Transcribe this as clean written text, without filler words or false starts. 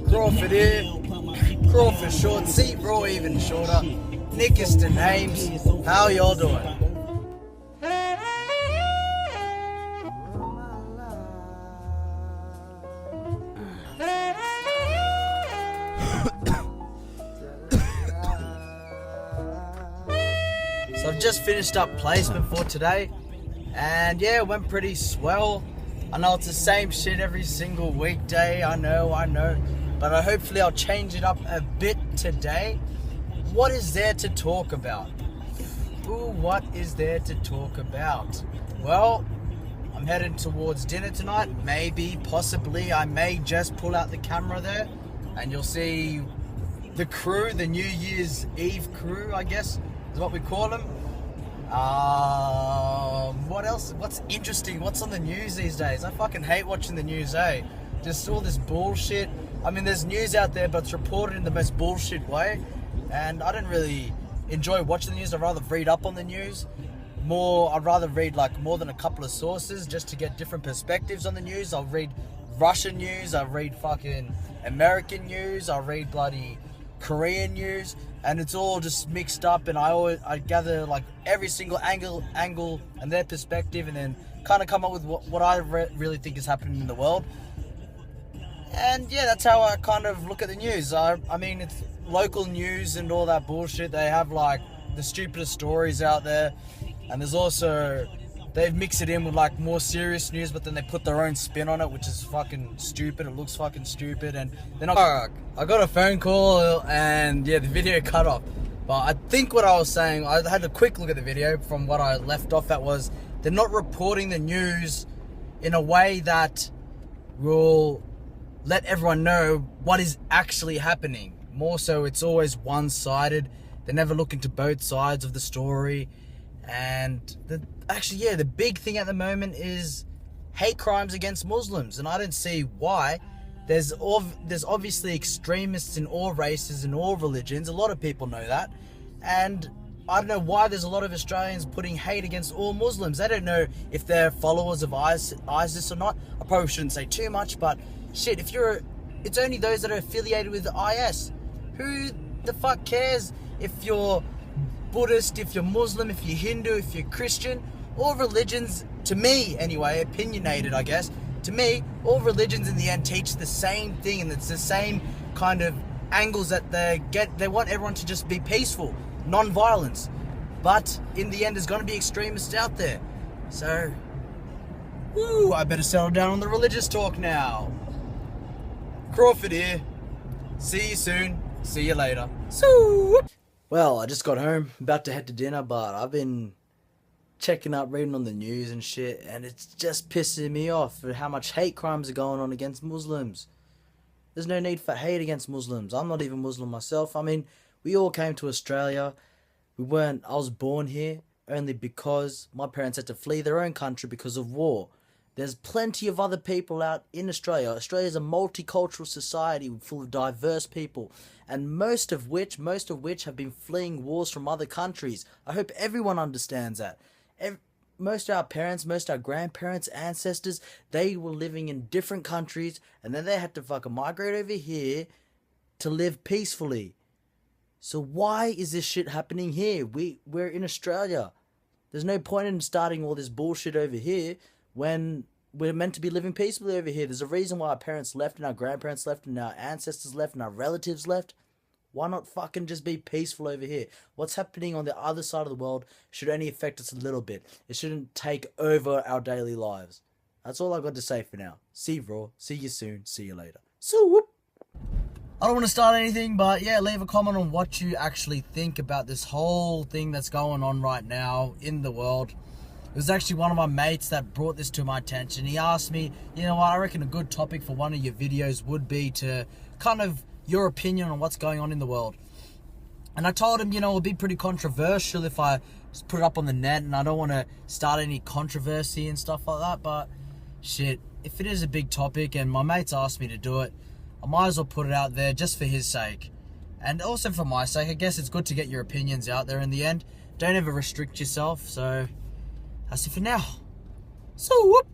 Crawford here. Crawford short, C Raw even shorter. Nickest to names. How y'all doing? So I've just finished up placement for today, and yeah, it went pretty swell. I know it's the same shit every single weekday, I know, but hopefully I'll change it up a bit today. What is there to talk about? What is there to talk about? Well, I'm heading towards dinner tonight. Maybe, possibly, I may just pull out the camera there, and you'll see the crew, the New Year's Eve crew, I guess, is what we call them. What else? What's interesting? What's on the news these days? I fucking hate watching the news, eh? Just all this bullshit. I mean, there's news out there, but it's reported in the most bullshit way. And I don't really enjoy watching the news. I'd rather read up on the news. I'd rather read like more than a couple of sources just to get different perspectives on the news. I'll read Russian news. I'll read fucking American news. I'll read bloody Korean news, and it's all just mixed up, and I gather like every single angle and their perspective, and then kind of come up with what I really think is happening in the world. And yeah, that's how I kind of look at the news. I mean, it's local news and all that bullshit. They have like the stupidest stories out there, and there's also, they've mixed it in with like more serious news, but then they put their own spin on it, which is fucking stupid. It looks fucking stupid. And then I got a phone call, and yeah, the video cut off. But I think what I was saying, I had a quick look at the video from what I left off at, was they're not reporting the news in a way that will let everyone know what is actually happening. More so, it's always one-sided. They never look into both sides of the story. And the big thing at the moment is hate crimes against Muslims, and I don't see why. There's obviously extremists in all races and all religions. A lot of people know that, and I don't know why there's a lot of Australians putting hate against all Muslims. They don't know if they're followers of ISIS or not. I probably shouldn't say too much, but shit, it's only those that are affiliated with IS. Who the fuck cares if you're Buddhist, if you're Muslim, if you're Hindu, if you're Christian? All religions, to me anyway, opinionated I guess, to me, all religions in the end teach the same thing, and it's the same kind of angles that they want everyone to just be peaceful, non-violence. But in the end, there's going to be extremists out there. So, I better settle down on the religious talk now. Crawford here. See you soon. See you later. Well, I just got home, about to head to dinner, but I've been checking up, reading on the news and shit, and it's just pissing me off for how much hate crimes are going on against Muslims. There's no need for hate against Muslims. I'm not even Muslim myself. I mean, we all came to Australia. I was born here only because my parents had to flee their own country because of war. There's plenty of other people out in Australia. Australia is a multicultural society full of diverse people, and most of which have been fleeing wars from other countries. I hope everyone understands that. Most of our parents, most of our grandparents, ancestors, they were living in different countries, and then they had to fucking migrate over here to live peacefully. So why is this shit happening here? We're in Australia. There's no point in starting all this bullshit over here when we're meant to be living peacefully over here. There's a reason why our parents left, and our grandparents left, and our ancestors left, and our relatives left. Why not fucking just be peaceful over here? What's happening on the other side of the world should only affect us a little bit. It shouldn't take over our daily lives. That's all I've got to say for now. See you raw. See you soon. See you later. I don't want to start anything, but yeah, leave a comment on what you actually think about this whole thing that's going on right now in the world. It was actually one of my mates that brought this to my attention. He asked me, you know what, I reckon a good topic for one of your videos would be to kind of your opinion on what's going on in the world. And I told him, you know, it would be pretty controversial if I just put it up on the net, and I don't want to start any controversy and stuff like that, but shit, if it is a big topic and my mates asked me to do it, I might as well put it out there just for his sake. And also for my sake. I guess it's good to get your opinions out there in the end. Don't ever restrict yourself, so that's it for now. So whoop.